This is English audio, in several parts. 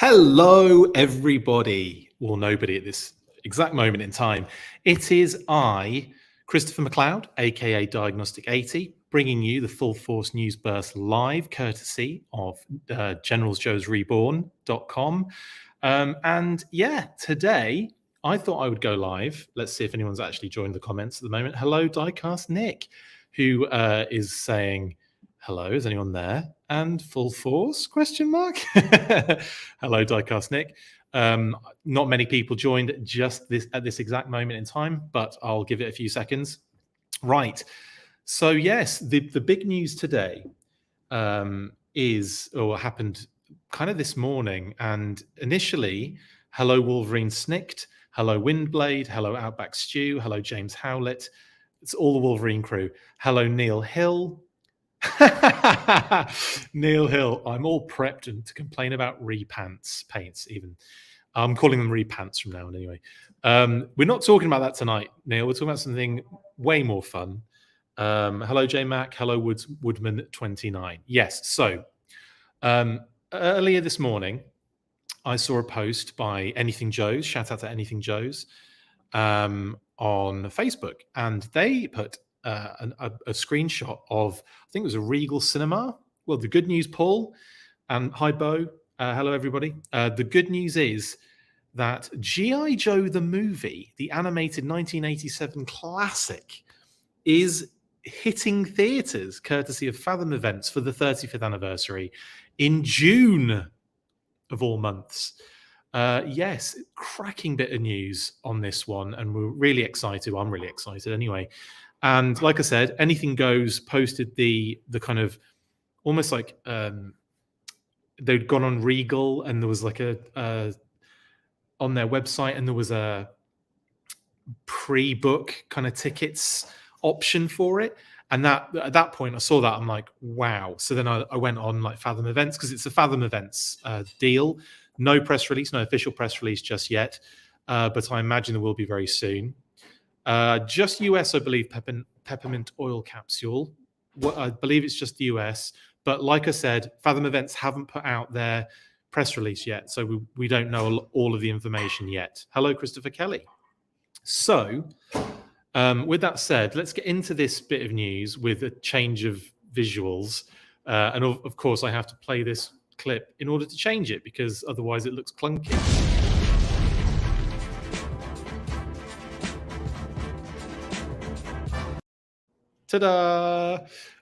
Hello, everybody. Well, nobody at this exact moment in time. It is I, Christopher McLeod AKA Diagnostic 80, bringing you the Full Force News Burst live, courtesy of generalsjoesreborn.com. And yeah, today I thought I would go live. Let's see if anyone's actually joined the comments at the moment. Hello, Diecast Nick, who is saying, hello, is anyone there? And full force, question mark? Hello, Diecast Nick. Not many people joined just at this exact moment in time, but I'll give it a few seconds. Right. So yes, the big news today happened kind of this morning. And initially, hello, Wolverine Snicked. Hello, Windblade. Hello, Outback Stew. Hello, James Howlett. It's all the Wolverine crew. Hello, Neil Hill. Neil Hill, I'm all prepped and to complain about paints even. I'm calling them repants from now on anyway. We're not talking about that tonight, Neil. We're talking about something way more fun. Hello, J Mac. Hello, Woodman 29. Yes, so earlier this morning, I saw a post by Anything Joe's, shout out to Anything Joe's, on Facebook, and they put a screenshot of, I think it was a Regal Cinema. Well, the good news, Paul, and hi, Bo. Hello, everybody. The good news is that G.I. Joe, the movie, the animated 1987 classic, is hitting theaters, courtesy of Fathom Events, for the 35th anniversary in June, of all months. Yes, cracking bit of news on this one, and we're really excited. Well, I'm really excited anyway. And like I said, Anything Goes posted the kind of almost like they'd gone on Regal, and there was like a on their website, and there was a pre-book kind of tickets option for it. And that at that point, I saw that, I'm like, wow. So then I went on like Fathom Events, because it's a Fathom Events deal. No press release, no official press release just yet, but I imagine there will be very soon. Just US, I believe, peppermint oil capsule. I believe it's just the US. But like I said, Fathom Events haven't put out their press release yet, so we don't know all of the information yet. Hello, Christopher Kelly. So with that said, let's get into this bit of news with a change of visuals. And of course, I have to play this clip in order to change it, because otherwise it looks clunky. Ta-da!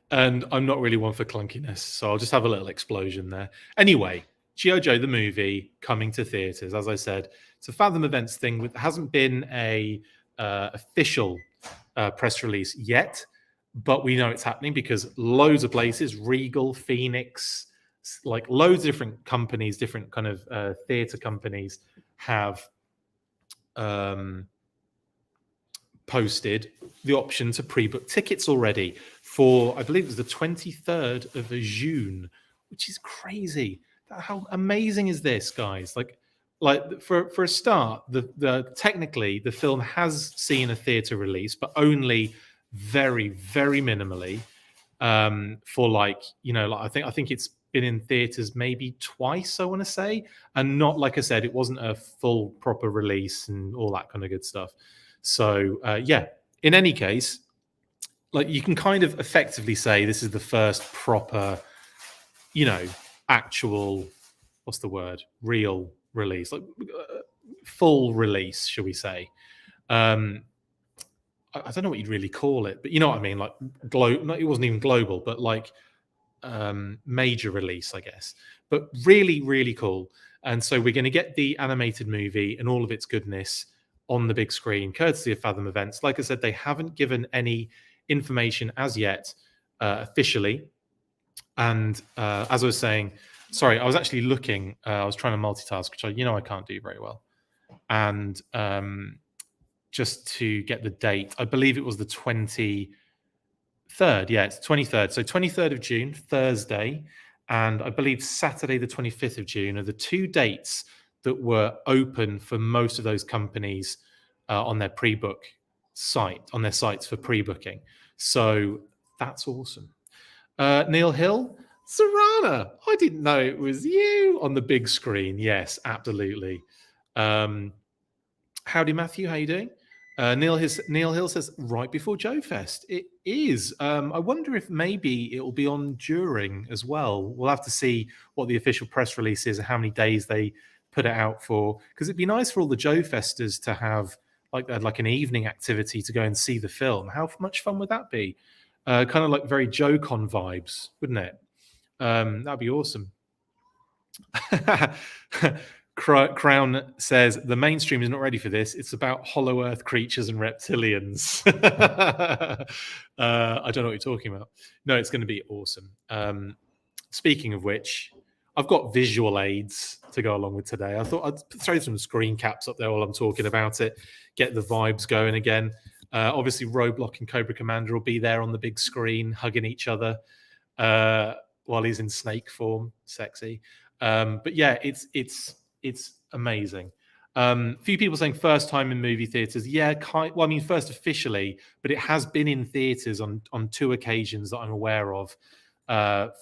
And I'm not really one for clunkiness, so I'll just have a little explosion there. Anyway, G.I. Joe, the movie, coming to theaters. As I said, it's a Fathom Events thing. There hasn't been a official press release yet, but we know it's happening because loads of places, Regal, Phoenix, like loads of different companies, different kind of theater companies have posted the option to pre-book tickets already for, I believe it was the 23rd of June, which is crazy. How amazing is this, guys? Like for a start, technically the film has seen a theater release, but only very, very minimally. For like, I think it's been in theaters maybe twice, I want to say, and not, like I said, it wasn't a full proper release and all that kind of good stuff. So yeah, in any case, like you can kind of effectively say this is the first proper, actual, what's the word, real release, like full release, shall we say. I don't know what you'd really call it, but you know what I mean, like it wasn't even global, but like major release, I guess. But really, really cool. And so we're going to get the animated movie and all of its goodness on the big screen, courtesy of Fathom Events. Like I said, they haven't given any information as yet officially. And as I was saying, sorry, I was actually looking, I was trying to multitask, which I can't do very well. And just to get the date, I believe it was the 23rd. Yeah, it's 23rd. So 23rd of June, Thursday, and I believe Saturday, the 25th of June are the two dates that were open for most of those companies on their pre-book site, on their sites for pre-booking. So that's awesome. Neil Hill, Sarana, I didn't know it was you on the big screen. Yes, absolutely. Howdy, Matthew. How you doing? Neil Hill says right before Joe Fest. It is. I wonder if maybe it will be on during as well. We'll have to see what the official press release is and how many days they put it out for. Because it'd be nice for all the Joe Festers to have like an evening activity to go and see the film. How much fun would that be? Kind of like very JoeCon vibes, wouldn't it? That'd be awesome. Crown says the mainstream is not ready for this. It's about hollow earth creatures and reptilians. I don't know what you're talking about. No, it's going to be awesome. Speaking of which, I've got visual aids to go along with today. I thought I'd throw some screen caps up there while I'm talking about it, get the vibes going again. Obviously, Roblox and Cobra Commander will be there on the big screen, hugging each other while he's in snake form. Sexy. But yeah, it's amazing. Few people saying first time in movie theaters. Yeah, well, I mean, first officially, but it has been in theaters on 2 occasions that I'm aware of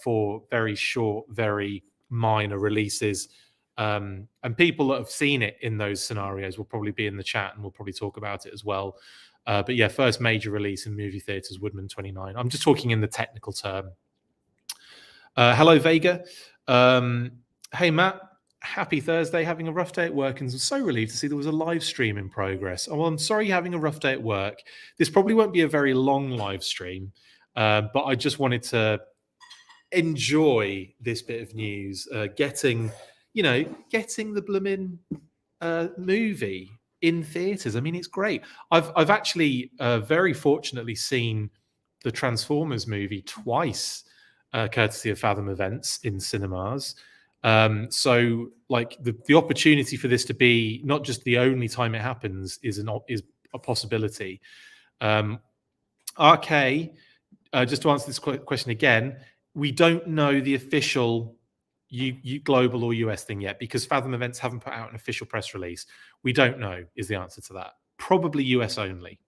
for very short, very minor releases. And people that have seen it in those scenarios will probably be in the chat and we'll probably talk about it as well. But yeah, first major release in movie theaters, Woodman 29. I'm just talking in the technical term. Hello, Vega. Hey, Matt. Happy Thursday. Having a rough day at work, and so relieved to see there was a live stream in progress. Oh, well, I'm sorry you're having a rough day at work. This probably won't be a very long live stream, but I just wanted to enjoy this bit of news, getting the blooming movie in theaters. I mean, it's great. I've actually very fortunately seen the Transformers movie twice, courtesy of Fathom Events in cinemas. So like the opportunity for this to be not just the only time it happens is a possibility. RK, just to answer this question again, we don't know the official global or US thing yet because Fathom Events haven't put out an official press release. We don't know is the answer to that. Probably US only,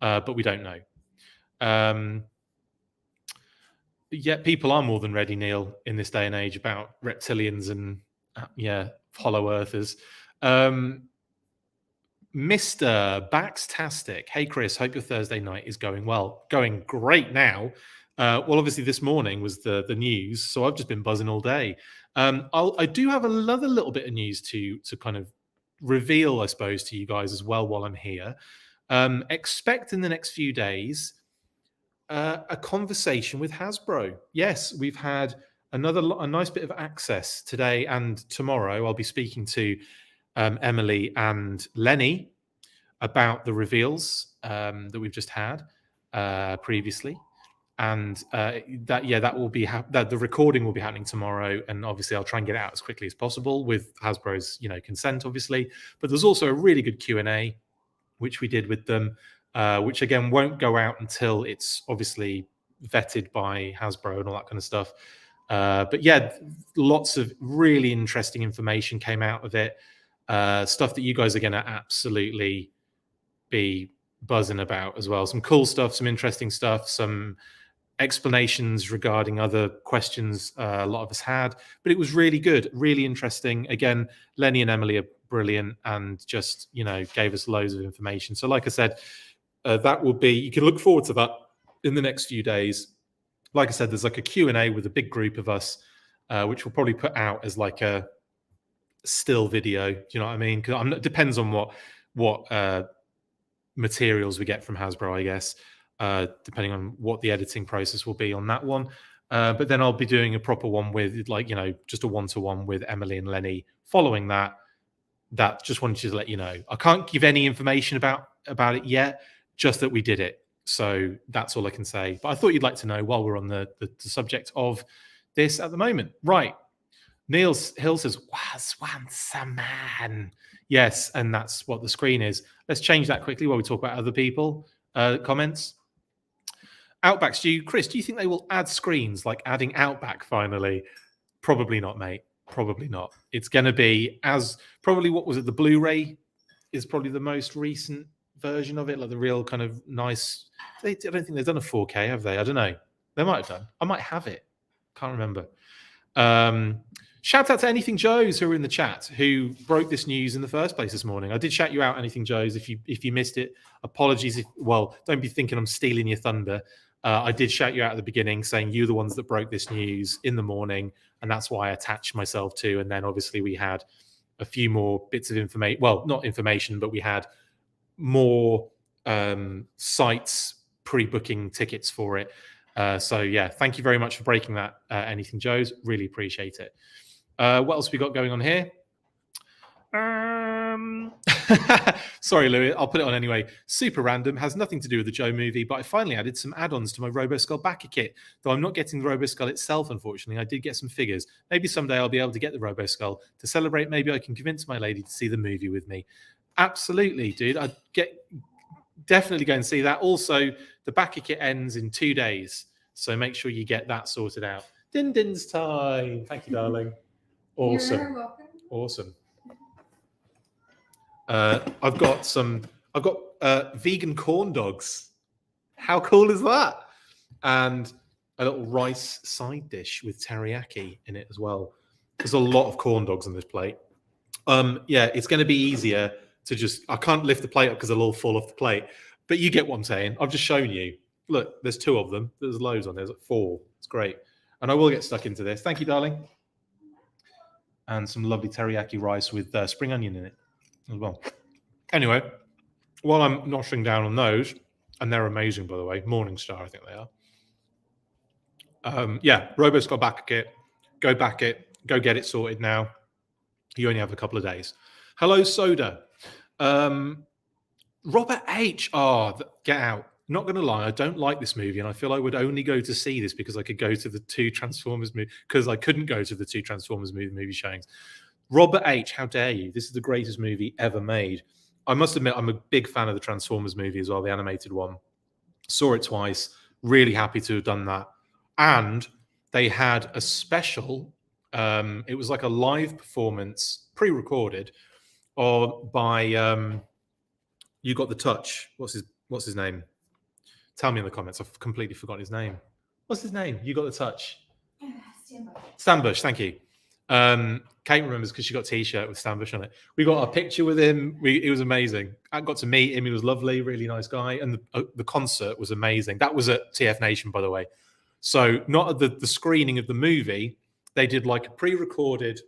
but we don't know. Yeah, people are more than ready, Neil, in this day and age about reptilians and hollow earthers. Mr. Baxtastic. Hey, Chris, hope your Thursday night is going well. Going great now. Well, obviously, this morning was the news, so I've just been buzzing all day. I do have another little bit of news to kind of reveal, I suppose, to you guys as well while I'm here. Expect in the next few days a conversation with Hasbro. Yes, we've had a nice bit of access today and tomorrow. I'll be speaking to Emily and Lenny about the reveals that we've just had previously, and that will be the recording will be happening tomorrow, and obviously I'll try and get it out as quickly as possible with Hasbro's consent, obviously. But there's also a really good Q&A which we did with them. Which again won't go out until it's obviously vetted by Hasbro and all that kind of stuff. But yeah, lots of really interesting information came out of it. Stuff that you guys are going to absolutely be buzzing about as well. Some cool stuff, some interesting stuff, some explanations regarding other questions a lot of us had. But it was really good, really interesting. Again, Lenny and Emily are brilliant and just gave us loads of information. So like I said, that will be, you can look forward to that in the next few days. Like I said, there's like a Q&A with a big group of us, which we'll probably put out as like a still video. Do you know what I mean? Because it depends on what materials we get from Hasbro, I guess, depending on what the editing process will be on that one. But then I'll be doing a proper one with just a one-to-one with Emily and Lenny following that. That just wanted to let you know. I can't give any information about it yet, just that we did it. So that's all I can say. But I thought you'd like to know while we're on the subject of this at the moment. Right. Neil Hill says, was once a man. Yes, and that's what the screen is. Let's change that quickly while we talk about other people. Comments. Outback Stew. Chris, do you think they will add screens like adding Outback finally? Probably not, mate. Probably not. It's going to be probably, what was it? The Blu-ray is probably the most recent version of it, like the real kind of nice. I don't think they've done a 4K, have they? I don't know. They might have done. I might have it. Can't remember. Shout out to Anything Joes who are in the chat who broke this news in the first place this morning. I did shout you out, Anything Joes. If you missed it, apologies. Don't be thinking I'm stealing your thunder. I did shout you out at the beginning, saying you're the ones that broke this news in the morning, and that's why I attached myself to. And then obviously we had a few more bits of information. Well, not information, but we had more sites pre-booking tickets for it. So yeah, thank you very much for breaking that, Anything Joes. Really appreciate it. What else we got going on here? Sorry, Louis, I'll put it on anyway. Super random, has nothing to do with the Joe movie, but I finally added some add-ons to my RoboSkull backer kit. Though I'm not getting the RoboSkull itself, unfortunately. I did get some figures. Maybe someday I'll be able to get the RoboSkull to celebrate. Maybe I can convince my lady to see the movie with me. Absolutely, dude. I'd definitely go and see that. Also, the backer kit ends in 2 days, so make sure you get that sorted out. Din din's time. Thank you, darling. Awesome. You're welcome. Awesome. I've got vegan corn dogs. How cool is that? And a little rice side dish with teriyaki in it as well. There's a lot of corn dogs on this plate. Yeah, it's going to be easier to just... I can't lift the plate up because it'll all fall off the plate. But you get what I'm saying. I've just shown you. Look, there's 2 of them. There's loads on there. There's 4. It's great. And I will get stuck into this. Thank you, darling. And some lovely teriyaki rice with spring onion in it as well. Anyway, while I'm noshing down on those, and they're amazing, by the way. Morningstar, I think they are. Yeah, RoboSkull backer kit. Go back it. Go get it sorted now. You only have a couple of days. Hello, Soda. Robert H. Oh, get out. Not going to lie, I don't like this movie, and I feel I would only go to see this because I could go to the 2 Transformers movie, because I couldn't go to the 2 Transformers movie showings. Robert H., how dare you? This is the greatest movie ever made. I must admit, I'm a big fan of the Transformers movie as well, the animated one. Saw it twice. Really happy to have done that. And they had a special, it was like a live performance, pre-recorded, by You Got the Touch. What's his name? Tell me in the comments. I've completely forgotten his name. What's his name? You Got the Touch. Stan Bush, thank you. Kate remembers because she got a T-shirt with Stan Bush on it. We got a picture with him. It was amazing. I got to meet him. He was lovely, really nice guy. And the concert was amazing. That was at TF Nation, by the way. So not at the screening of the movie. They did like a pre-recorded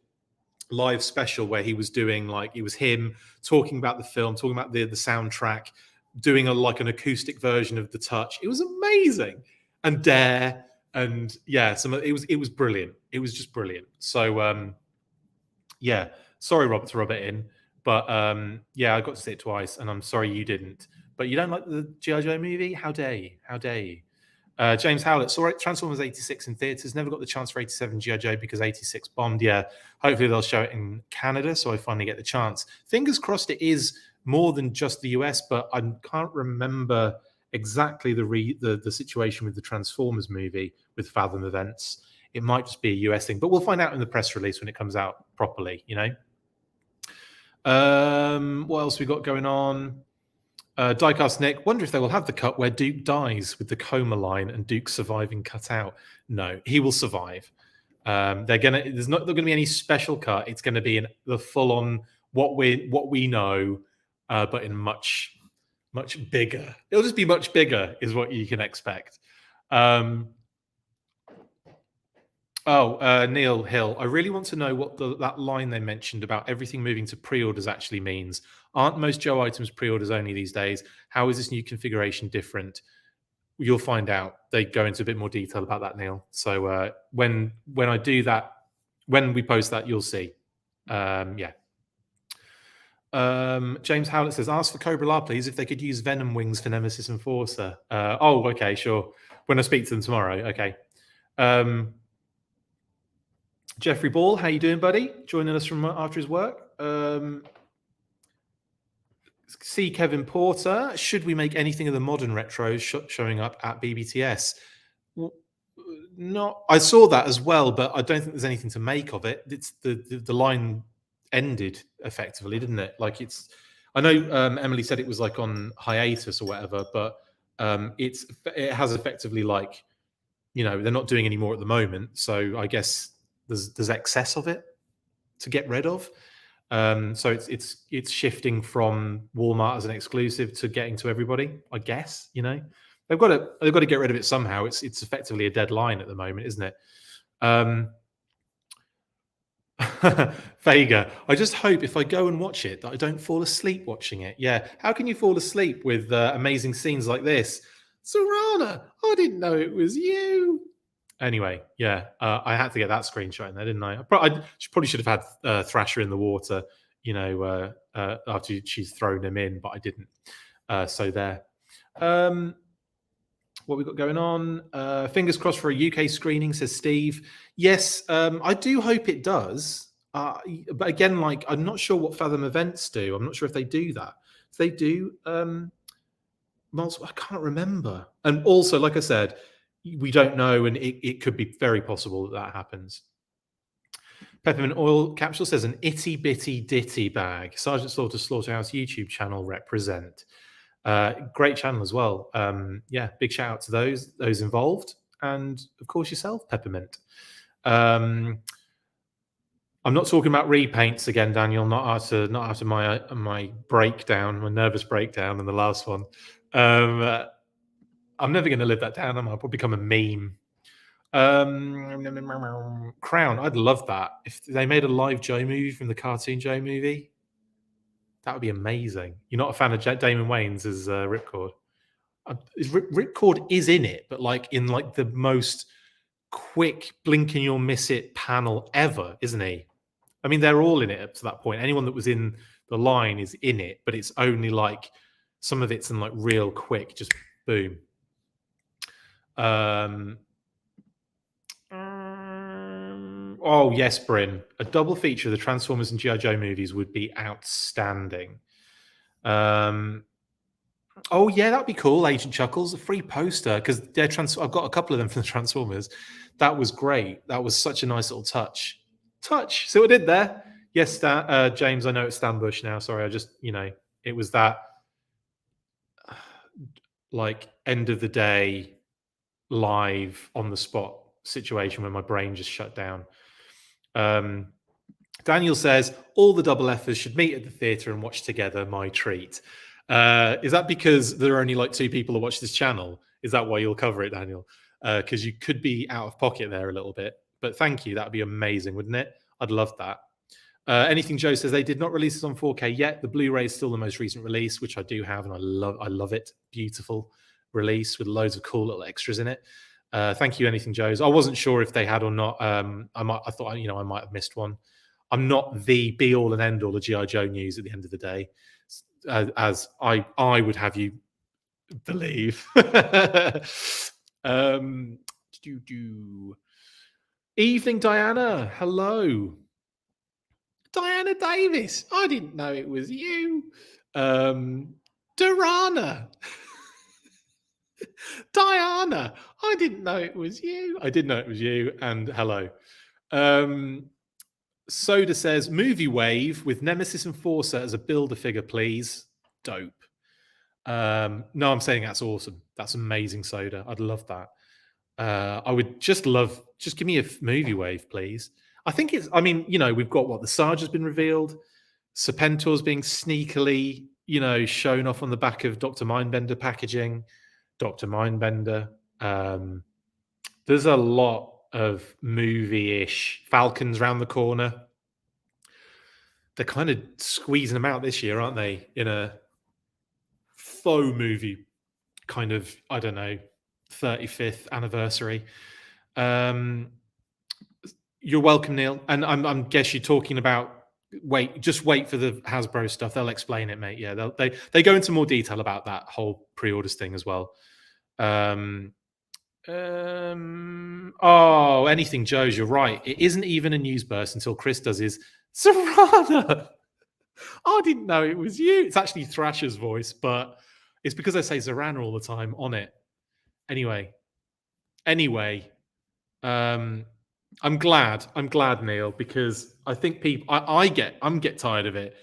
live special where he was doing it was him talking about the film, talking about the soundtrack, doing an acoustic version of The Touch. It was amazing. And Dare, and yeah, it was brilliant. It was just brilliant. So yeah, sorry, Robert, to rub it in, but yeah, I got to see it twice, and I'm sorry you didn't. But you don't like the G.I. Joe movie? How dare you? How dare you? James Howlett saw it, Transformers 86 in theaters. Never got the chance for 87 G.I. Joe because 86 bombed. Yeah, hopefully they'll show it in Canada, so I finally get the chance. Fingers crossed it is more than just the US, but I can't remember exactly the situation with the Transformers movie with Fathom Events. It might just be a US thing, but we'll find out in the press release when it comes out properly, you know. What else we got going on? Diecast Nick, wonder if they will have the cut where Duke dies with the coma line and Duke surviving cut out. No, he will survive. There's not going to be any special cut. It's going to be in the full-on what we know, but in much bigger. It'll just be much bigger, is what you can expect. Neil Hill, I really want to know what that line they mentioned about everything moving to pre-orders actually means. Aren't most Joe items pre-orders only these days? How is this new configuration different? You'll find out. They go into a bit more detail about that, Neil. So when I do that, when we post that, you'll see. Yeah. James Howlett says, ask for Cobra La, please, if they could use Venom wings for Nemesis Enforcer. Okay, sure. When I speak to them tomorrow, okay. Jeffrey Ball, how you doing, buddy? Joining us from after his work. See Kevin Porter. Should we make anything of the modern retros showing up at BBTS? Well, not. I saw that as well, but I don't think there's anything to make of it. It's the line ended effectively, didn't it? Like it's. I know Emily said it was like on hiatus or whatever, but it has effectively like you know, they're not doing any more at the moment. So I guess there's excess of it to get rid of. So it's shifting from Walmart as an exclusive to getting to everybody. I guess, you know, they've got to get rid of it somehow. It's effectively a dead line at the moment, isn't it? Vega, I just hope if I go and watch it that I don't fall asleep watching it. Yeah, how can you fall asleep with amazing scenes like this? Serana, I didn't know it was you. Anyway, yeah, I had to get that screenshot in there, didn't I? I probably should have had Thrasher in the water, you know, after she's thrown him in, but I didn't. So there. What we got going on? Fingers crossed for a UK screening, says Steve. Yes, I do hope it does. But again, like, I'm not sure what Fathom Events do. I'm not sure if they do that. If they do, I can't remember. And also, like I said, we don't know, and it could be very possible that happens. Peppermint Oil Capsule says an itty bitty ditty bag. Sergeant Slaughter Slaughterhouse YouTube channel represent. Great channel as well. Yeah, big shout out to those involved, and of course yourself, Peppermint. I'm not talking about repaints again, Daniel. Not after my breakdown, my nervous breakdown in the last one. I'm never going to live that down. I'll probably become a meme. Crown, I'd love that if they made a live Joe movie from the cartoon Joe movie. That would be amazing. You're not a fan of Damon Wayans as Ripcord? Ripcord is in it, but like in like the most quick blink and you'll miss it panel ever, isn't he? I mean, they're all in it up to that point. Anyone that was in the line is in it, but it's only like some of it's in like real quick, just boom. Oh yes, Brin. A double feature of the Transformers and G.I.Joe movies would be outstanding. Oh yeah, that'd be cool. AgentChuckles, a free poster, because I've got a couple of them from the Transformers. That was great. That was such a nice little touch. See what I did there? Yes, James. I know it's Stan Bush now. Sorry, I just, you know, it was that like end of the day live on the spot situation when my brain just shut down. Daniel says all the double Fers should meet at the theatre and watch together. My treat. Is that because there are only like 2 people who watch this channel? Is that why you'll cover it, Daniel? Because you could be out of pocket there a little bit. But thank you. That would be amazing, wouldn't it? I'd love that. Anything Joe says they did not release this on 4K yet. The Blu-ray is still the most recent release, which I do have, and I love it. Beautiful release with loads of cool little extras in it. Thank you, Anything Joe's. I wasn't sure if they had or not. I thought, you know, I might have missed one. I'm not the be all and end all of G.I. Joe news at the end of the day, as I would have you believe. Evening, Diana. Hello. Diana Davis. I didn't know it was you. Durana. Diana. I didn't know it was you. I did know it was you. And hello. Soda says, movie wave with Nemesis and Forza as a builder figure, please. Dope. No, I'm saying that's awesome. That's amazing, Soda. I'd love that. I would just give me a movie wave, please. I think it's, I mean, you know, we've got what, the Sarge has been revealed. Serpentor's being sneakily, you know, shown off on the back of Dr. Mindbender packaging. Dr. Mindbender. There's a lot of movie-ish. Falcons round the corner. They're kind of squeezing them out this year, aren't they? In a faux movie kind of, I don't know, 35th anniversary. You're welcome, Neil. And I'm guess you're talking about just wait for the Hasbro stuff. They'll explain it, mate. Yeah, they go into more detail about that whole pre-orders thing as well. Oh, Anything Joe's, you're right. It isn't even a news burst until Chris does his Serana. I didn't know it was you. It's actually Thrasher's voice, but it's because I say Serana all the time on it. Anyway, I'm glad, Neil, because I think people, I'm get tired of it,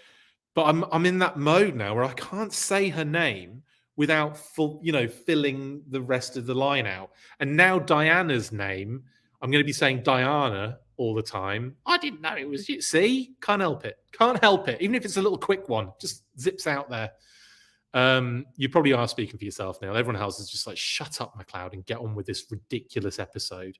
but I'm in that mode now where I can't say her name without filling the rest of the line out. And now Diana's name, I'm going to be saying Diana all the time. I didn't know it was you. See, can't help it. Can't help it. Even if it's a little quick one, just zips out there. You probably are speaking for yourself now. Everyone else is just like, shut up, McLeod, and get on with this ridiculous episode.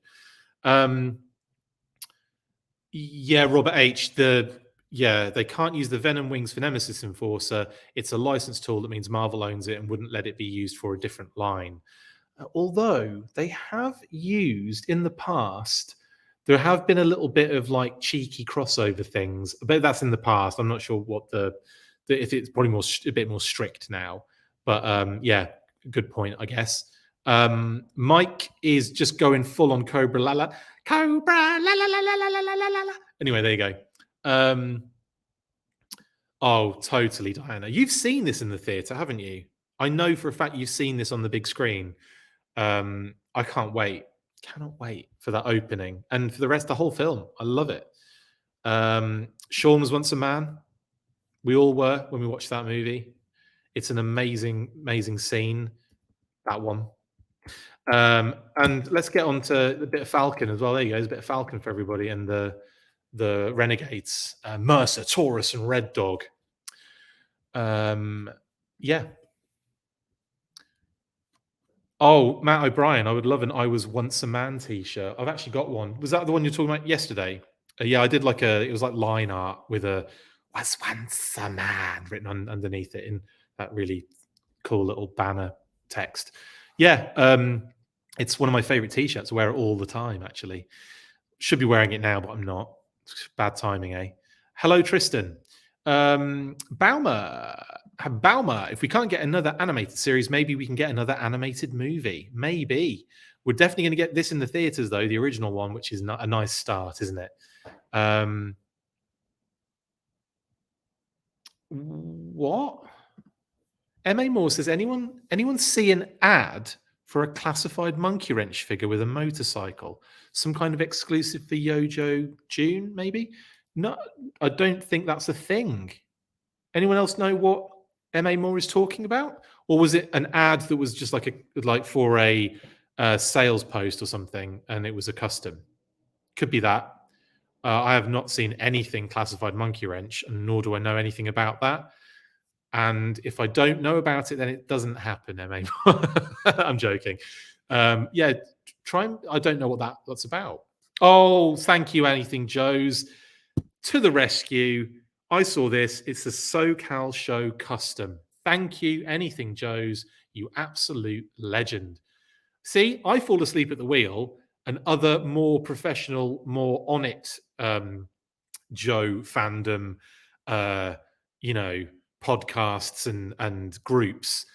Yeah, Robert H. They can't use the Venom wings for Nemesis Enforcer. It's a licensed tool that means Marvel owns it and wouldn't let it be used for a different line. Although they have used in the past, there have been a little bit of like cheeky crossover things, but that's in the past. I'm not sure what if it's probably a bit more strict now. But yeah, good point, I guess. Mike is just going full on Cobra Cobra la. Anyway, there you go. Oh, totally, Diana. You've seen this in the theatre, haven't you? I know for a fact you've seen this on the big screen. I can't wait. Cannot wait for that opening and for the rest of the whole film. I love it. Sean was once a man. We all were when we watched that movie. It's an amazing, amazing scene. That one. And let's get on to the bit of Falcon as well. There you go. There's a bit of Falcon for everybody and the Renegades. Mercer, Taurus, and Red Dog. Yeah. Oh, Matt O'Brien, I would love an I Was Once a Man t-shirt. I've actually got one. Was that the one you're talking about yesterday? Yeah, I did it was like line art with a Was Once a Man written underneath it in that really cool little banner text. Yeah, it's one of my favorite t-shirts. I wear it all the time, actually. Should be wearing it now, but I'm not. It's bad timing, eh? Hello, Tristan. Baumer, if we can't get another animated series, maybe we can get another animated movie. Maybe. We're definitely going to get this in the theaters, though, the original one, which is a nice start, isn't it? What? M.A. Moore says, anyone see an ad for a classified Monkey Wrench figure with a motorcycle? Some kind of exclusive for Yojoe June, maybe? No, I don't think that's a thing. Anyone else know what M.A. Moore is talking about? Or was it an ad that was just for a sales post or something, and it was a custom? Could be that. I have not seen anything classified Monkey Wrench, and nor do I know anything about that. And if I don't know about it, then it doesn't happen, M.A. I'm joking. Yeah, I don't know what that's about. Oh, thank you, Anything Joe's. To the rescue. I saw this. It's a SoCal Show custom. Thank you, Anything Joe's. You absolute legend. See, I fall asleep at the wheel, and other more professional, more on it Joe fandom, podcasts and groups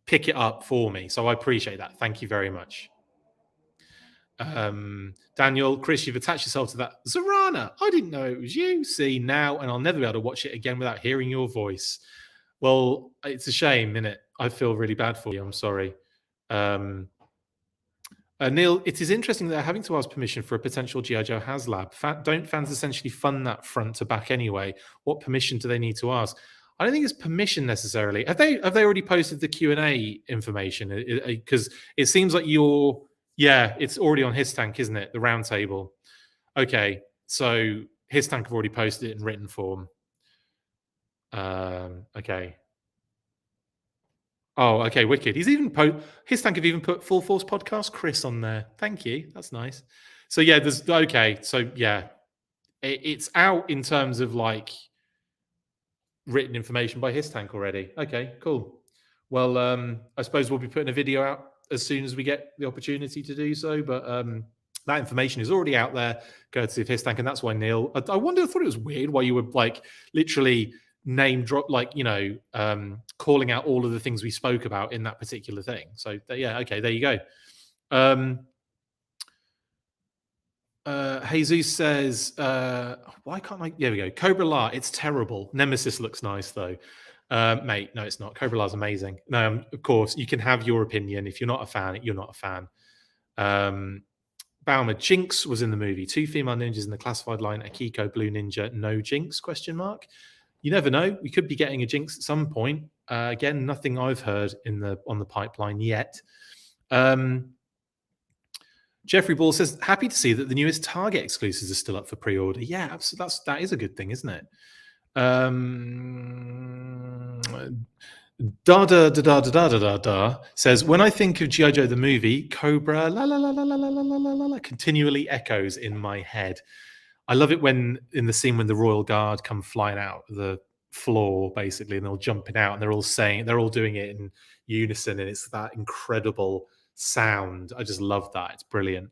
pick it up for me. So I appreciate that. Thank you very much. Daniel, Chris, you've attached yourself to that. Zorana, I didn't know it was you. See now, and I'll never be able to watch it again without hearing your voice. Well, it's a shame, innit? I feel really bad for you. I'm sorry. Neil, it is interesting that they're having to ask permission for a potential G.I.Joe HasLab. Don't fans essentially fund that front to back anyway? What permission do they need to ask? I don't think it's permission necessarily. Have they already posted the Q&A information? Because it seems like it's already on His Tank, isn't it? The round table. Okay, so His Tank have already posted it in written form. Okay. Oh, okay, wicked. He's even His Tank have even put Full Force Podcast Chris on there. Thank you. That's nice. So yeah, it's out in terms of like written information by His Tank already. Okay, cool. Well, I suppose we'll be putting a video out as soon as we get the opportunity to do so. But that information is already out there, courtesy of His Tank, and that's why Neil. I thought it was weird why you were like literally name drop, calling out all of the things we spoke about in that particular thing. So yeah, okay, there you go. Jesus says, why can't I? There we go. Cobra La, it's terrible. Nemesis looks nice though. Mate, no, it's not. Cobra La's amazing. No, of course, you can have your opinion. If you're not a fan, you're not a fan. Baumer JINX was in the movie. 2 female ninjas in the classified line. Akiko, Blue Ninja, no JINX? ? You never know. We could be getting a JINX at some point. Again, nothing I've heard on the pipeline yet. Jeffrey Ball says, happy to see that the newest Target exclusives are still up for pre-order. Yeah, that is a good thing, isn't it? Says, when I think of G.I.Joe the movie, Cobra continually echoes in my head. I love it when in the scene when the Royal Guard come flying out the floor, basically, and they're all jumping out and they're all doing it in unison, and it's that incredible sound. I just love that. It's brilliant.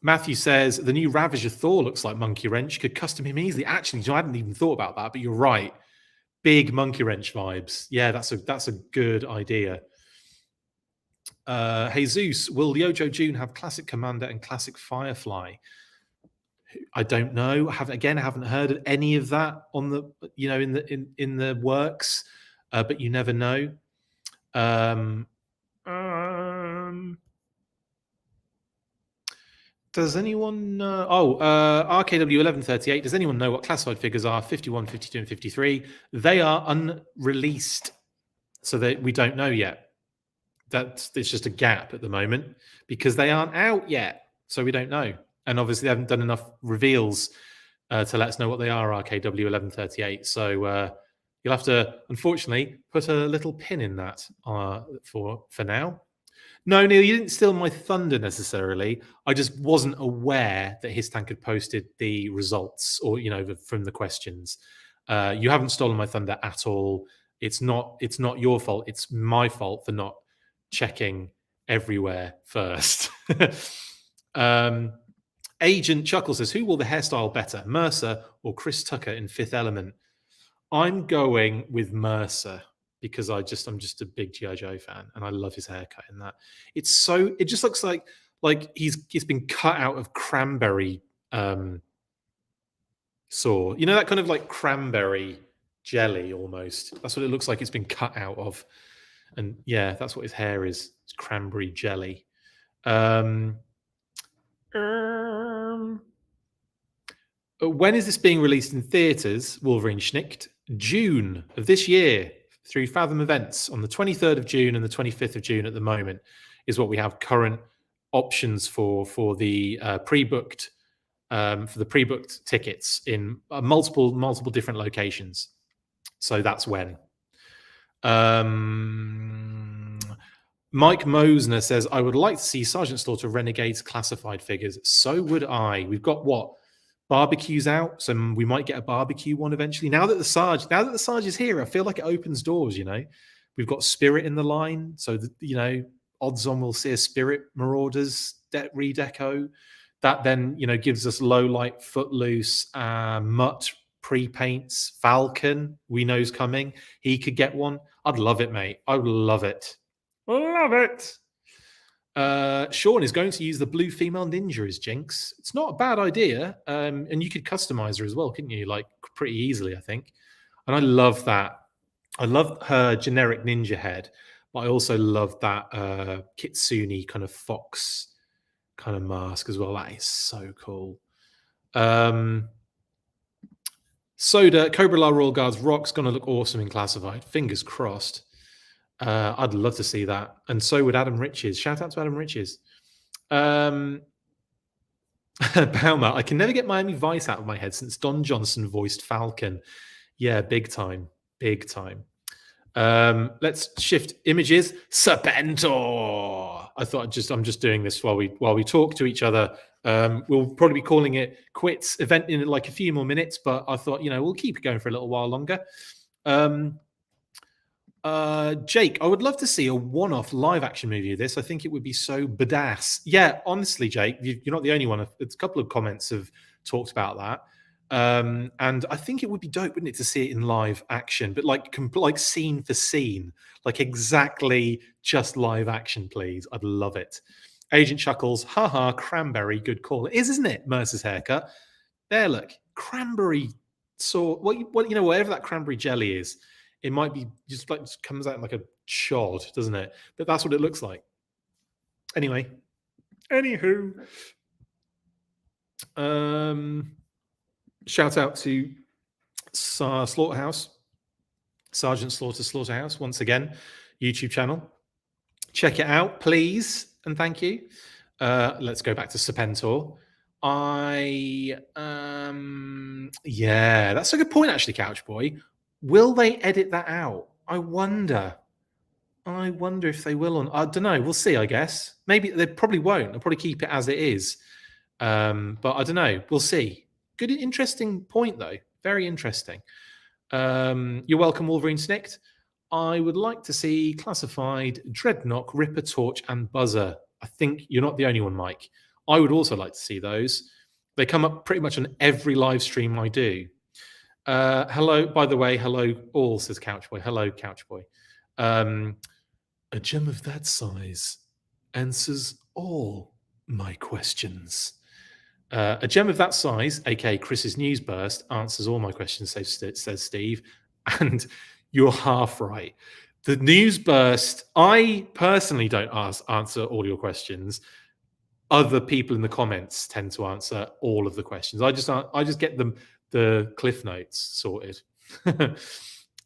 Matthew says the new Ravager Thor looks like Monkey Wrench. Could custom him easily. Actually, I hadn't even thought about that, but you're right. Big Monkey Wrench vibes. Yeah, that's a good idea. Jesus, will Yojoe June have classic Commander and classic Firefly? I don't know. I haven't heard of any of that on the in the works, but you never know. Does anyone know? RKW1138. Does anyone know what classified figures are? 51, 52, and 53. They are unreleased, so that we don't know yet. It's just a gap at the moment because they aren't out yet, so we don't know. And obviously, they haven't done enough reveals to let us know what they are. RKW1138. So you'll have to, unfortunately, put a little pin in that for now. No, Neil, you didn't steal my thunder necessarily. I just wasn't aware that Histank had posted the results or, from the questions. You haven't stolen my thunder at all. It's not your fault. It's my fault for not checking everywhere first. AgentChuckles says, who will the hairstyle better, Mercer or Chris Tucker in Fifth Element? I'm going with Mercer, because I'm just a big G.I. Joe fan and I love his haircut in that. It just looks like he's been cut out of cranberry saw. You know, that kind of like cranberry jelly almost. That's what it looks like it's been cut out of. And yeah, that's what his hair is. It's cranberry jelly. When is this being released in theaters? Wolverine Schnicked. June of this year, through Fathom Events on the 23rd of June and the 25th of June at the moment is what we have current options for the pre-booked tickets in multiple different locations. So that's when. Mike Mosner says, I would like to see Sergeant Slaughter Renegades classified figures. So would I. We've got what? Barbecues out, so we might get a barbecue one eventually. Now that the Sarge is here, I feel like it opens doors. We've got Spirit in the line, so odds on we'll see a Spirit Marauders redeco. That then gives us low light, Footloose, Mutt pre-paints, Falcon. We know's coming. He could get one. I'd love it, mate. I would love it. Love it. Sean is going to use the blue female ninja as Jinx. It's not a bad idea. And you could customize her as well, couldn't you? Like pretty easily, I think. And I love that. I love her generic ninja head, but I also love that Kitsune kind of fox kind of mask as well. That is so cool. Soda, Cobra La Royal Guards Rock's going to look awesome in classified. Fingers crossed. I'd love to see that. And so would Adam Riches. Shout out to Adam Riches. Baumer, I can never get Miami Vice out of my head since Don Johnson voiced Falcon. Yeah, big time. Big time. Let's shift images. Serpentor. I thought I'm just doing this while we talk to each other. We'll probably be calling it quits event in like a few more minutes, but I thought, we'll keep it going for a little while longer. Jake, I would love to see a one-off live action movie of this. I think it would be so badass. Yeah, honestly, Jake, you're not the only one. It's a couple of comments have talked about that. And I think it would be dope, wouldn't it, to see it in live action, but like scene for scene, like exactly just live action, please. I'd love it. AgentChuckles, haha, cranberry, good call. It is, isn't it? Mercer's haircut. There, look, cranberry. So, whatever that cranberry jelly is, it might be just comes out like a chod, doesn't it? But that's what it looks like. Anyway, anywho, shout out to Slaughterhouse Sergeant Slaughterhouse, once again, YouTube channel. Check it out, please, and thank you. Let's go back to Serpentor. Yeah, that's a good point, actually, Couch Boy. Will they edit that out? I wonder if they will. I don't know. We'll see, I guess. Maybe they probably won't. They'll probably keep it as it is. But I don't know. We'll see. Good, interesting point, though. Very interesting. You're welcome, Wolverine Snicked. I would like to see classified Dreadnought, Ripper, Torch, and Buzzer. I think you're not the only one, Mike. I would also like to see those. They come up pretty much on every live stream I do. Hello, by the way, hello all, says Couchboy. Hello, Couchboy. A gem of that size answers all my questions. A gem of that size, aka Chris's news burst, answers all my questions, says Steve. And you're half right. The news burst, I personally don't answer all your questions. Other people in the comments tend to answer all of the questions. I just get the cliff notes sorted.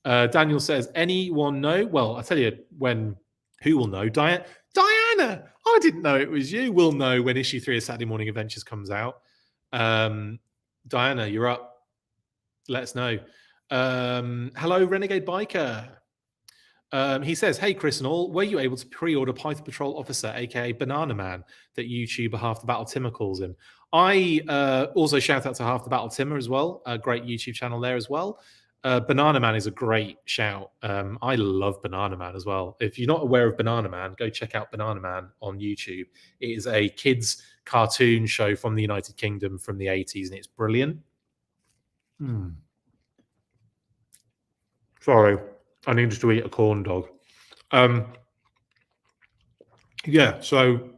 Daniel says, anyone know? Well, I'll tell you who will know. Diana, I didn't know it was you. We'll know when issue 3 of Saturday Morning Adventures comes out. Diana, you're up. Let us know. Hello, Renegade Biker. He says, hey, Chris and all, were you able to pre-order Python Patrol Officer, aka Banana Man, that YouTuber Half the Battle Timmer calls him? I also shout out to Half the Battle Timmer as well, a great YouTube channel there as well. Banana Man is a great shout. I love Banana Man as well. If you're not aware of Banana Man, go check out Banana Man on YouTube. It is a kids' cartoon show from the United Kingdom from the 80s, and it's brilliant. Sorry, I needed to eat a corn dog. Yeah, so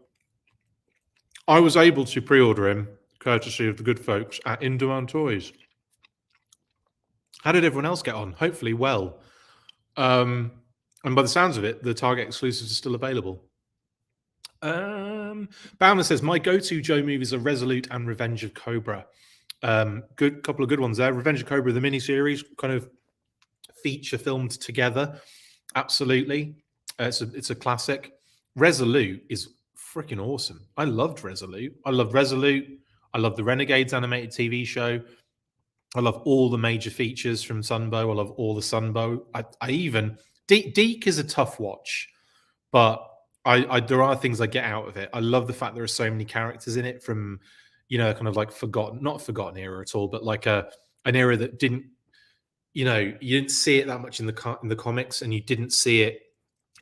I was able to pre-order him, courtesy of the good folks at In-Demand Toys. How did everyone else get on? Hopefully well. And by the sounds of it, the Target exclusives are still available. Baumer says, my go-to Joe movies are Resolute and Revenge of Cobra. Couple of good ones there. Revenge of Cobra, the miniseries, kind of feature filmed together. Absolutely. It's a classic. Resolute is freaking awesome. I loved Resolute. I love Resolute. I love the Renegades animated TV show. I love all the major features from Sunbow. I love all the Sunbow. I even Deke is a tough watch, but there are things I get out of it. I love the fact there are so many characters in it from, kind of like not forgotten era at all, but like an era that didn't, you didn't see it that much in the comics, and you didn't see it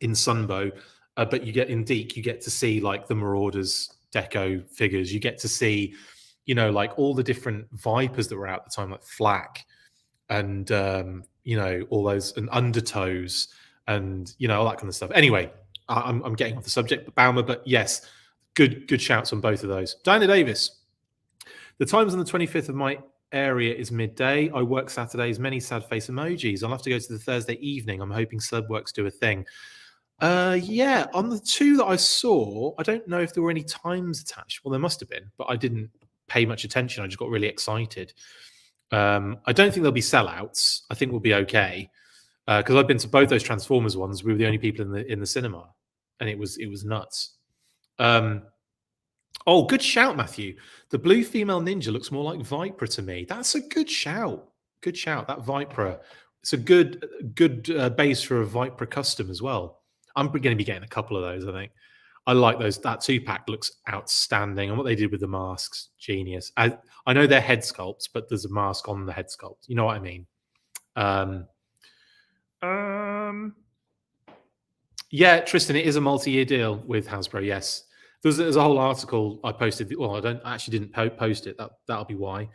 in Sunbow, but you get in Deke, you get to see like the Marauders deco figures. You get to see, like all the different Vipers that were out at the time, like Flak, and all those, and Undertows, and all that kind of stuff. Anyway, I'm getting off the subject, but Baumer. But yes, good shouts on both of those. Diana Davis, the times on the 25th of my area is midday. I work Saturdays. Many sad face emojis. I'll have to go to the Thursday evening. I'm hoping Celebworks do a thing. Yeah, on the two that I saw, I don't know if there were any times attached. Well, there must have been, but I didn't pay much attention. I just got really excited. I don't think there'll be sellouts. I think we'll be okay, because I've been to both those Transformers ones. We were the only people in the cinema, and it was nuts. Oh, good shout, Matthew. The blue female ninja looks more like Viper to me. That's a good shout. Good shout. That Viper. It's a good base for a Viper custom as well. I'm going to be getting a couple of those, I think. I like those. That 2-pack looks outstanding. And what they did with the masks, genius. I know they're head sculpts, but there's a mask on the head sculpt. You know what I mean? Yeah, Tristan, it is a multi-year deal with Hasbro, yes. There's a whole article I posted. Well, I didn't post it. That'll be why.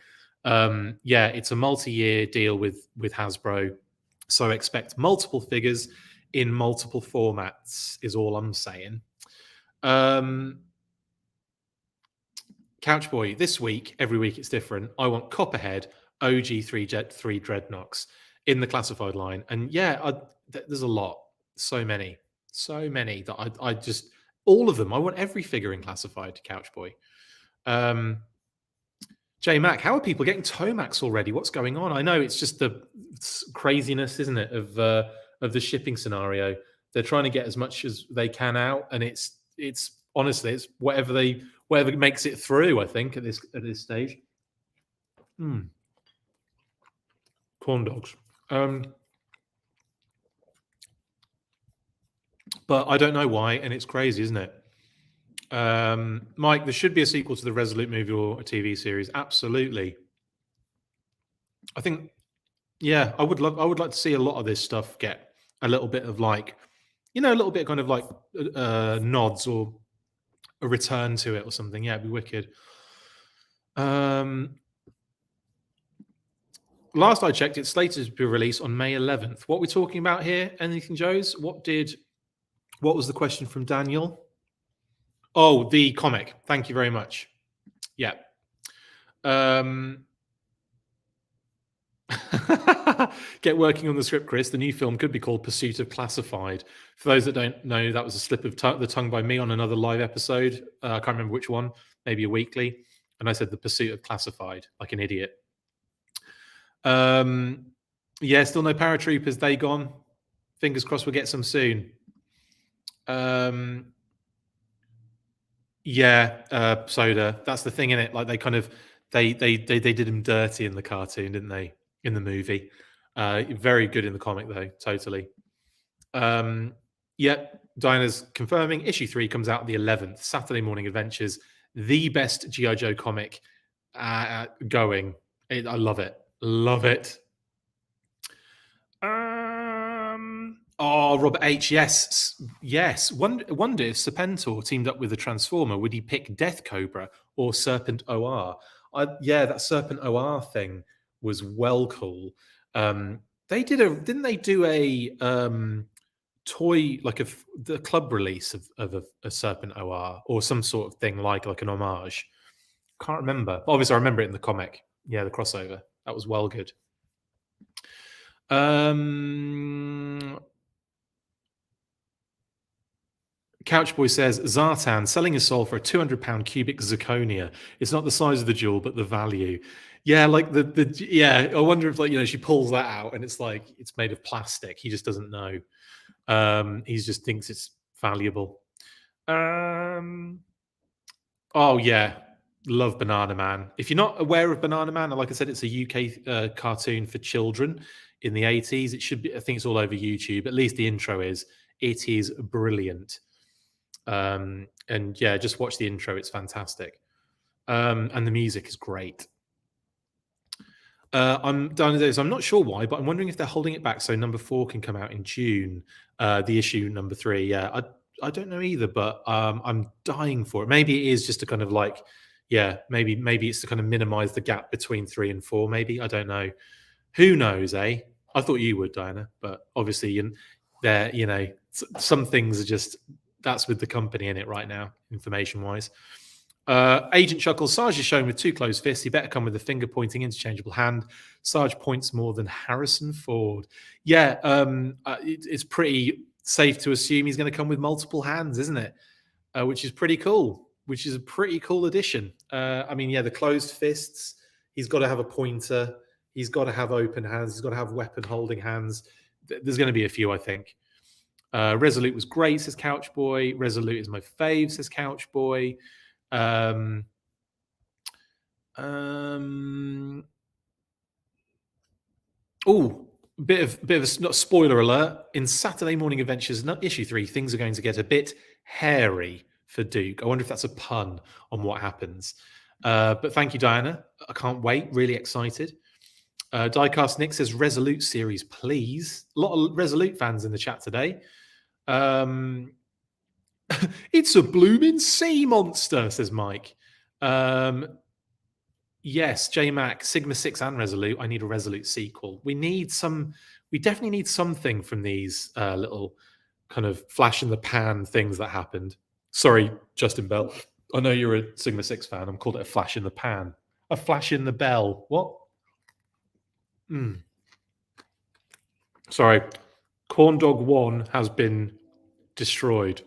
Yeah, it's a multi-year deal with Hasbro. So expect multiple figures in multiple formats is all I'm saying. Couchboy, this week, every week it's different. I want Copperhead, OG 3 Dreadnoks in the classified line. And yeah, there's a lot. So many that I just, all of them. I want every figure in classified, Couchboy. J Mac, how are people getting Tomax already? What's going on? I know it's just the craziness, isn't it, of the shipping scenario. They're trying to get as much as they can out, and it's honestly it's whatever makes it through. I think at this stage. Corn dogs. But I don't know why, and it's crazy, isn't it? Mike, there should be a sequel to the Resolute movie or a TV series. Absolutely. I think, yeah, I would like to see a lot of this stuff get a little bit of like, a little bit kind of like nods or a return to it or something. Yeah, it'd be wicked. Last I checked, it's slated to be released on May 11th. What we're talking about here, anything, Joes? What was the question from Daniel? Oh, the comic. Thank you very much. Yeah. Get working on the script, Chris. The new film could be called Pursuit of Classified. For those that don't know, that was a slip of the tongue by me on another live episode. I can't remember which one, maybe a weekly. And I said the Pursuit of Classified, like an idiot. Yeah, still no paratroopers. They gone. Fingers crossed we'll get some soon. Yeah, Soda. That's the thing in it. Like they kind of they did him dirty in the cartoon, didn't they? In the movie, very good in the comic though. Totally. Yep. Dinah's confirming issue 3 comes out the 11th. Saturday Morning Adventures, the best G.I.Joe comic going. I love it. Love it. Oh, Robert H. Yes. Wonder if Serpentor teamed up with a Transformer, would he pick Death Cobra or Serpent OR? Yeah, that Serpent OR thing was well cool. They didn't they do a toy, like the club release of a Serpent OR or some sort of thing like an homage? Can't remember. Obviously, I remember it in the comic. Yeah, the crossover. That was well good. Couchboy says, Zartan selling his soul for a 200-pound cubic zirconia. It's not the size of the jewel, but the value. Yeah, like yeah. I wonder if she pulls that out and it's like it's made of plastic. He just doesn't know. He just thinks it's valuable. Oh yeah, love Banana Man. If you're not aware of Banana Man, like I said, it's a UK cartoon for children in the 80s. It should be. I think it's all over YouTube. At least the intro is. It is brilliant. And yeah, just watch the intro. It's fantastic. And the music is great. I'm down to this. I'm not sure why, but I'm wondering if they're holding it back so number 4 can come out in June. The issue number 3. Yeah, I don't know either, but I'm dying for it. Maybe it is just to kind of like, yeah, maybe it's to kind of minimize the gap between 3 and 4. Maybe, I don't know. Who knows, eh? I thought you would, Diana, but obviously, there, some things are just. That's with the company in it right now, information-wise. AgentChuckles, Sarge is shown with 2 closed fists. He better come with a finger-pointing interchangeable hand. Sarge points more than Harrison Ford. Yeah, it's pretty safe to assume he's going to come with multiple hands, isn't it? Which is pretty cool. Which is a pretty cool addition. I mean, yeah, the closed fists. He's got to have a pointer. He's got to have open hands. He's got to have weapon-holding hands. There's going to be a few, I think. Resolute was great, says Couchboy. Resolute is my fave, says Couchboy. Oh, bit of a not spoiler alert. In Saturday Morning Adventures, not issue 3, things are going to get a bit hairy for Duke. I wonder if that's a pun on what happens. But thank you, Diana. I can't wait. Really excited. Diecast Nick says Resolute series, please. A lot of Resolute fans in the chat today. It's a blooming sea monster, says Mike. Yes, J-Mac, Sigma 6 and Resolute. I need a Resolute sequel. We definitely need something from these little kind of flash in the pan things that happened. Sorry, Justin Bell. I know you're a Sigma 6 fan. I'm called it a flash in the pan. A flash in the bell. What? Sorry. Corn Dog 1 has been destroyed.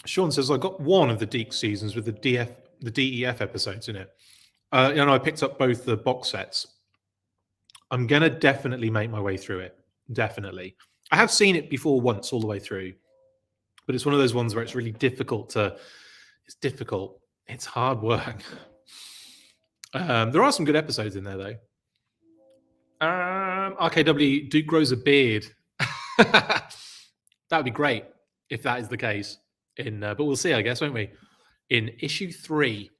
Sean says, I got one of the Deke seasons with the DEF episodes in it. And I picked up both the box sets. I'm going to definitely make my way through it. Definitely. I have seen it before once all the way through, but it's one of those ones where it's really difficult to, it's difficult. It's hard work. There are some good episodes in there, though. RKW, Duke grows a beard. That would be great if that is the case. But we'll see, I guess, won't we? In issue 3.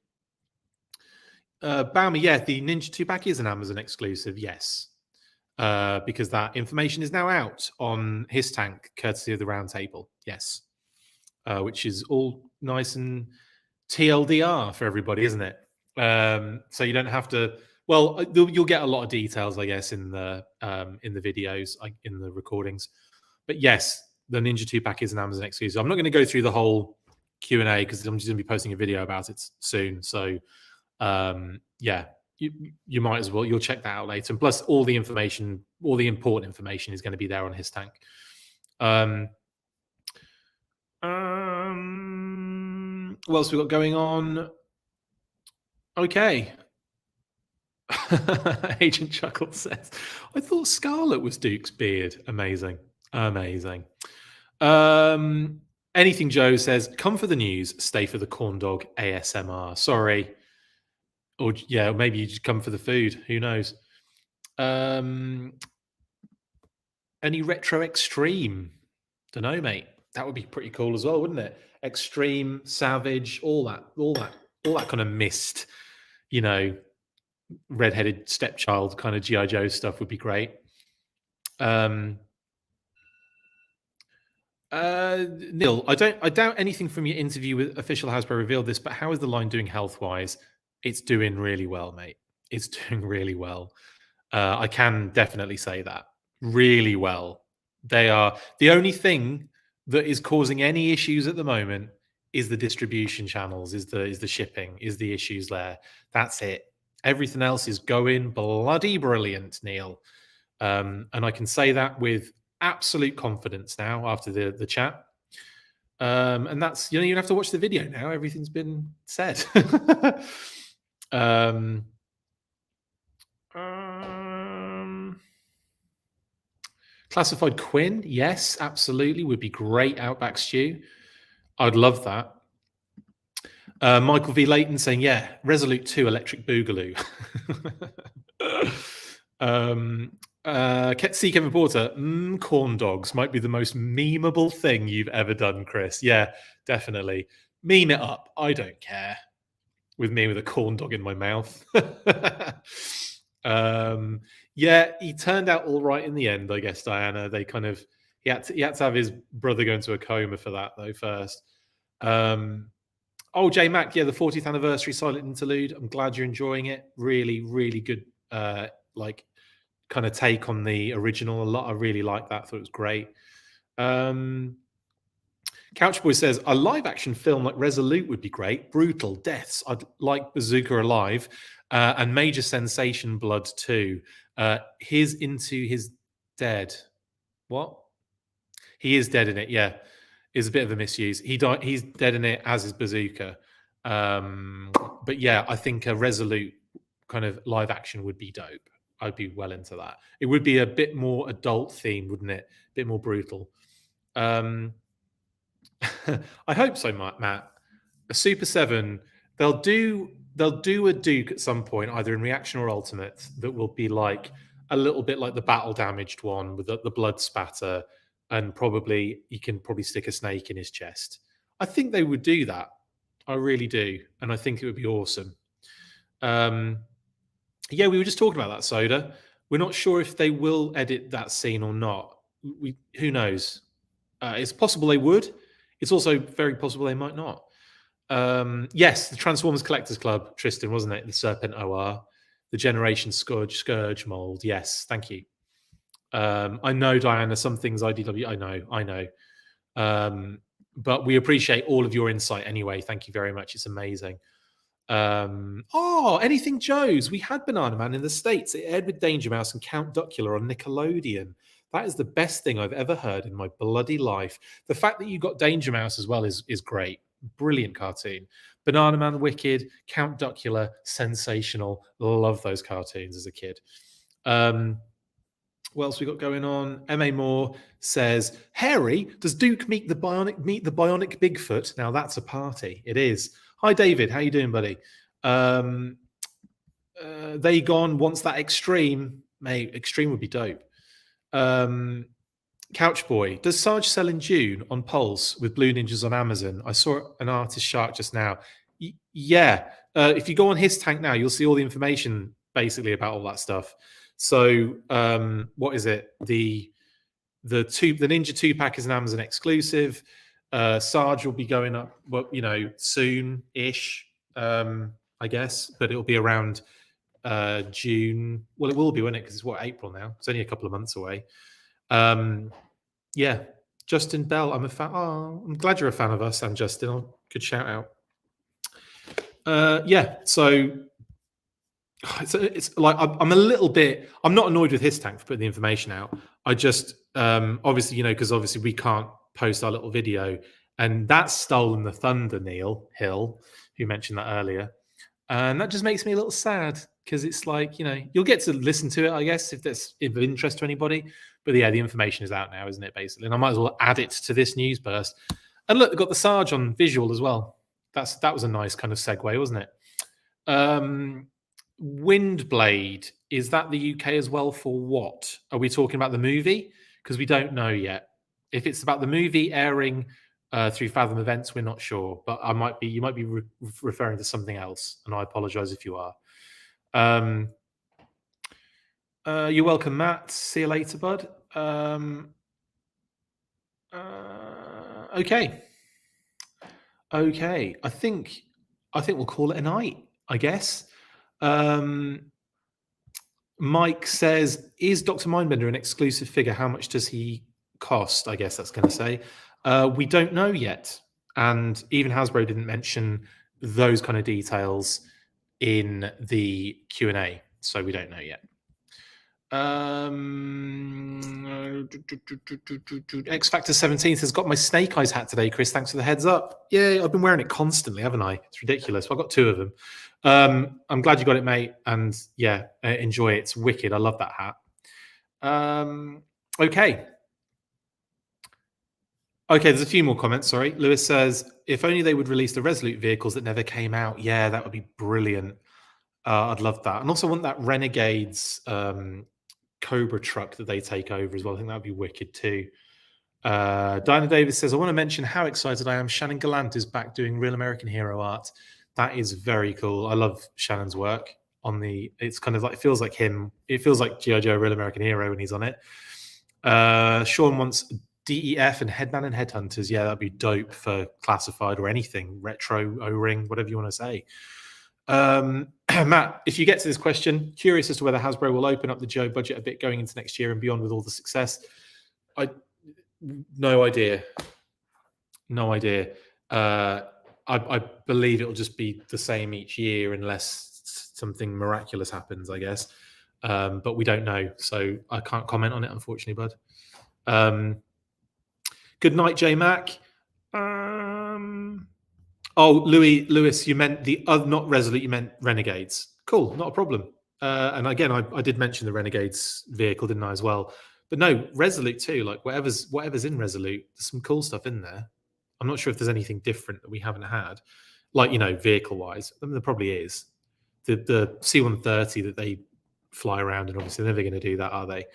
Baumer, yeah, the Ninja 2-pack is an Amazon exclusive, yes. Because that information is now out on his tank, courtesy of the Round Table, yes. Which is all nice and TLDR for everybody, isn't it? So you don't have to. Well, you'll get a lot of details, I guess, in the videos, in the recordings. But yes, the Ninja 2-pack is an Amazon exclusive. I'm not going to go through the whole Q&A because I'm just going to be posting a video about it soon. So, yeah, you might as well. You'll check that out later. And plus, all the information, all the important information, is going to be there on his tank. What else we got going on? Okay. AgentChuckles says, I thought Scarlet was Duke's beard. Amazing. Amazing. Anything Joe says, come for the news, stay for the corn dog ASMR. Sorry. Or yeah, maybe you just come for the food. Who knows? Any retro extreme? Don't know, mate. That would be pretty cool as well, wouldn't it? Extreme, savage, all that kind of mist, you know, redheaded stepchild kind of G.I. Joe stuff would be great. Neil, I doubt anything from your interview with official Hasbro revealed this, but how is the line doing health-wise? It's doing really well, mate. It's doing really well. I can definitely say that. Really well. They are the only thing that is causing any issues at the moment is the distribution channels, is the shipping, is the issues there. That's it. Everything else is going bloody brilliant, Neil. And I can say that with absolute confidence now after the chat. And that's, you know, you don't have to watch the video now. Everything's been said. Classified Quinn, yes, absolutely, would be great. Outback stew, I'd love that. Michael V. Layton saying, yeah, Resolute 2 Electric Boogaloo. C. Kevin Porter, corn dogs might be the most memeable thing you've ever done, Chris. Yeah, definitely. Meme it up. I don't care. With me with a corn dog in my mouth. Yeah, he turned out all right in the end, I guess, Diana. They kind of he had to have his brother go into a coma for that though first. Oh, J Mac, yeah, the 40th anniversary silent interlude. I'm glad you're enjoying it. Really, really good like kind of take on the original a lot. I really like that. Thought it was great. Couchboy says a live action film like Resolute would be great. Brutal deaths. I'd like Bazooka Alive and Major Sensation Blood too. His into his dead. What? He is dead in it. Yeah, is a bit of a misuse. He's dead in it as is Bazooka. But yeah, I think a Resolute kind of live action would be dope. I'd be well into that. It would be a bit more adult themed, wouldn't it? A bit more brutal. I hope so, Matt. A Super 7, they'll do a Duke at some point, either in Reaction or Ultimate, that will be like a little bit like the battle damaged one with the blood spatter, and probably you can probably stick a snake in his chest. I think they would do that. I really do, and I think it would be awesome. Yeah, we were just talking about that, Soda. We're not sure if they will edit that scene or not. Who knows? It's possible they would. It's also very possible they might not. Yes, the Transformers Collectors Club, Tristan, wasn't it? The Serpent OR, the Generation Scourge mold. Yes, thank you. I know, Diana, some things IDW. I know. But we appreciate all of your insight anyway. Thank you very much. It's amazing. Anything Joe's. We had Banana Man in the States. It aired with Danger Mouse and Count Duckula on Nickelodeon. That is the best thing I've ever heard in my bloody life. The fact that you got Danger Mouse as well is great. Brilliant cartoon. Banana Man, wicked. Count Duckula, sensational. Love those cartoons as a kid. What else we got going on? M.A. Moore says, Harry, does Duke meet the bionic Bigfoot? Now that's a party. It is. Hi, David. How you doing, buddy? They gone wants that extreme. Mate, extreme would be dope. Couch Boy, does Sarge sell in June on Pulse with Blue Ninjas on Amazon? I saw an artist shark just now. Yeah. If you go on his tank now, you'll see all the information basically about all that stuff. So what is it? The Ninja 2-pack is an Amazon exclusive. Sarge will be going up, well, you know, soon-ish, I guess, but it'll be around June. Well, it will be, won't it? Because it's what, April now. It's only a couple of months away. Yeah, Justin Bell. I'm a fan. Oh, I'm glad you're a fan of us, and Justin. Good shout out. Yeah, so it's like I'm a little bit. I'm not annoyed with his tank for putting the information out. I just obviously, you know, because obviously we can't post our little video, and that's stolen the thunder. Neil Hill, who mentioned that earlier, and that just makes me a little sad because it's like, you know, you'll get to listen to it, I guess, if that's of interest to anybody. But yeah, the information is out now, isn't it? Basically, and I might as well add it to this news burst. And look, they've got the Sarge on visual as well. That was a nice kind of segue, wasn't it? Windblade, is that the UK as well for what? Are we talking about the movie? Because we don't know yet. If it's about the movie airing through Fathom Events, we're not sure. But you might be referring to something else, and I apologize if you are. You're welcome, Matt. See you later, bud. Okay. I think we'll call it a night, I guess. Mike says, is Dr. Mindbender an exclusive figure? How much does he cost? I guess that's going to say. We don't know yet. And even Hasbro didn't mention those kind of details in the Q&A. So we don't know yet. X Factor 17 says, got my Snake Eyes hat today, Chris. Thanks for the heads up. Yeah, I've been wearing it constantly, haven't I? It's ridiculous. I've got 2 of them. I'm glad you got it, mate. And yeah, enjoy it. It's wicked. I love that hat. Okay, there's a few more comments. Sorry. Lewis says, if only they would release the Resolute vehicles that never came out. Yeah, that would be brilliant. I'd love that. And also want that Renegades Cobra truck that they take over as well. I think that would be wicked too. Diana Davis says, I want to mention how excited I am. Shannon Gallant is back doing Real American Hero art. That is very cool. I love Shannon's work on the, it's kind of like, it feels like him. It feels like G.I.Joe Real American Hero when he's on it. Sean wants DEF and Headman and Headhunters. Yeah, that'd be dope for classified or anything. Retro, O-ring, whatever you want to say. Matt, if you get to this question, curious as to whether Hasbro will open up the Joe budget a bit going into next year and beyond with all the success. No idea. I believe it'll just be the same each year unless something miraculous happens, I guess. But we don't know, so I can't comment on it, unfortunately, bud. Good night, J Mac. Oh, Lewis, you meant the not Resolute, you meant Renegades. Cool, not a problem. And again, I did mention the Renegades vehicle, didn't I, as well? But no, Resolute too. Like whatever's in Resolute, there's some cool stuff in there. I'm not sure if there's anything different that we haven't had, like, you know, vehicle-wise. I mean, there probably is. The C-130 that they fly around, and obviously they're never going to do that, are they?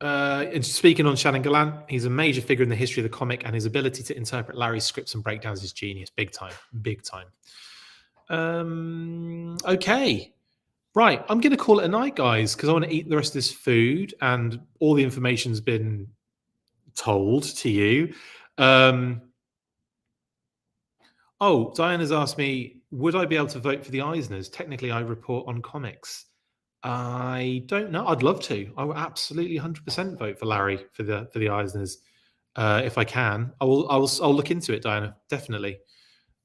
And speaking on Shannon Gallant, he's a major figure in the history of the comic, and his ability to interpret Larry's scripts and breakdowns is genius. Big time. Okay. Right. I'm going to call it a night, guys, because I want to eat the rest of this food, and all the information's been told to you. Oh, Diana's asked me, would I be able to vote for the Eisners? Technically, I report on comics. I don't know. I'd love to. I will absolutely 100% vote for Larry for the Eisners if I can. I'll look into it, Diana. Definitely.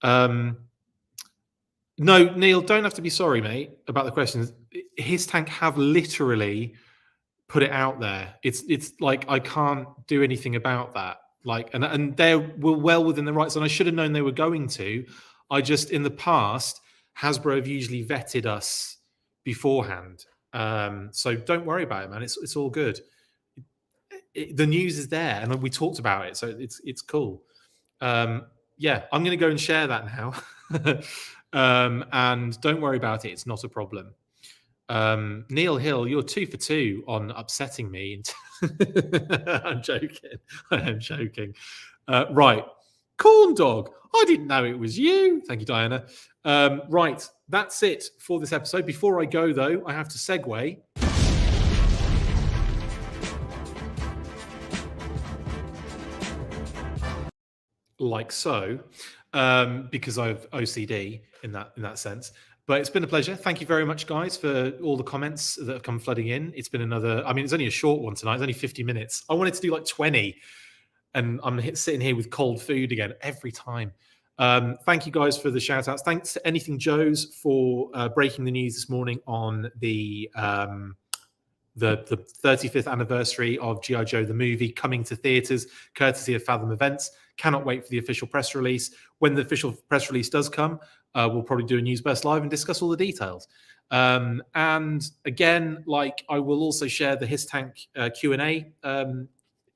No, Neil, don't have to be sorry, mate, about the questions. His tank have literally put it out there. It's like I can't do anything about that. Like, and they were well within the rights, and I should have known they were going to. I just, in the past, Hasbro have usually vetted us beforehand. So don't worry about it, man. It's all good. The news is there, and we talked about it, so it's cool. Yeah, I'm going to go and share that now. And don't worry about it. It's not a problem. Neil Hill, you're 2 for 2 on upsetting me. I'm joking. I am joking. Right. Corn Dog. I didn't know it was you. Thank you, Diana. Right. That's it for this episode. Before I go, though, I have to segue. Like so, because I have OCD in that sense. But it's been a pleasure. Thank you very much, guys, for all the comments that have come flooding in. It's been another, I mean, it's only a short one tonight. It's only 50 minutes. I wanted to do like 20, and I'm sitting here with cold food again every time. Thank you, guys, for the shout outs. Thanks to Anything Joe's for breaking the news this morning on the 35th anniversary of G.I.Joe, the movie, coming to theaters, courtesy of Fathom Events. Cannot wait for the official press release. When the official press release does come, we'll probably do a News Burst Live and discuss all the details. And again, like, I will also share the His Tank Q&A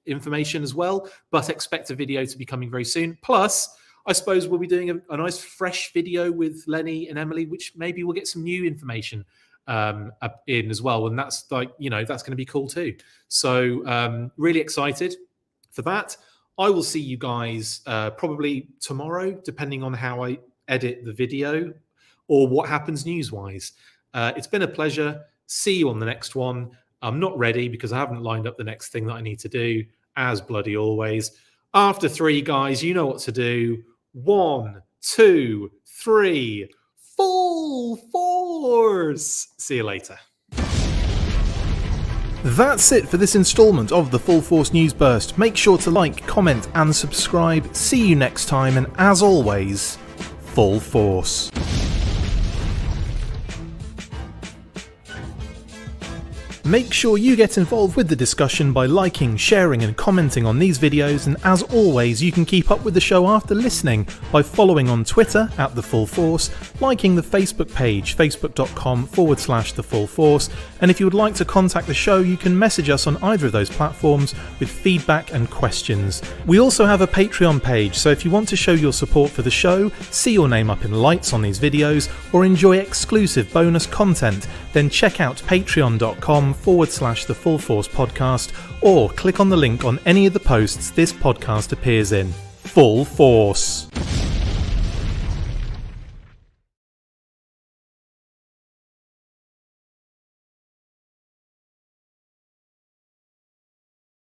information as well, but expect a video to be coming very soon. Plus, I suppose we'll be doing a nice fresh video with Lenny and Emily, which maybe we'll get some new information in as well. And that's like, you know, that's going to be cool too. So really excited for that. I will see you guys probably tomorrow, depending on how I edit the video or what happens news-wise. It's been a pleasure. See you on the next one. I'm not ready because I haven't lined up the next thing that I need to do, as bloody always. After 3, guys, you know what to do. 1, 2, 3, full force. See you later. That's it for this installment of the Full Force News Burst. Make sure to like, comment and subscribe. See you next time, and as always, full force. Make sure you get involved with the discussion by liking, sharing and commenting on these videos, and as always you can keep up with the show after listening by following on Twitter @TheFullForce, liking the Facebook page facebook.com/TheFullForce, and if you would like to contact the show you can message us on either of those platforms with feedback and questions. We also have a Patreon page, so if you want to show your support for the show, see your name up in lights on these videos, or enjoy exclusive bonus content, then check out patreon.com/TheFullForce podcast, or click on the link on any of the posts this podcast appears in. Full Force.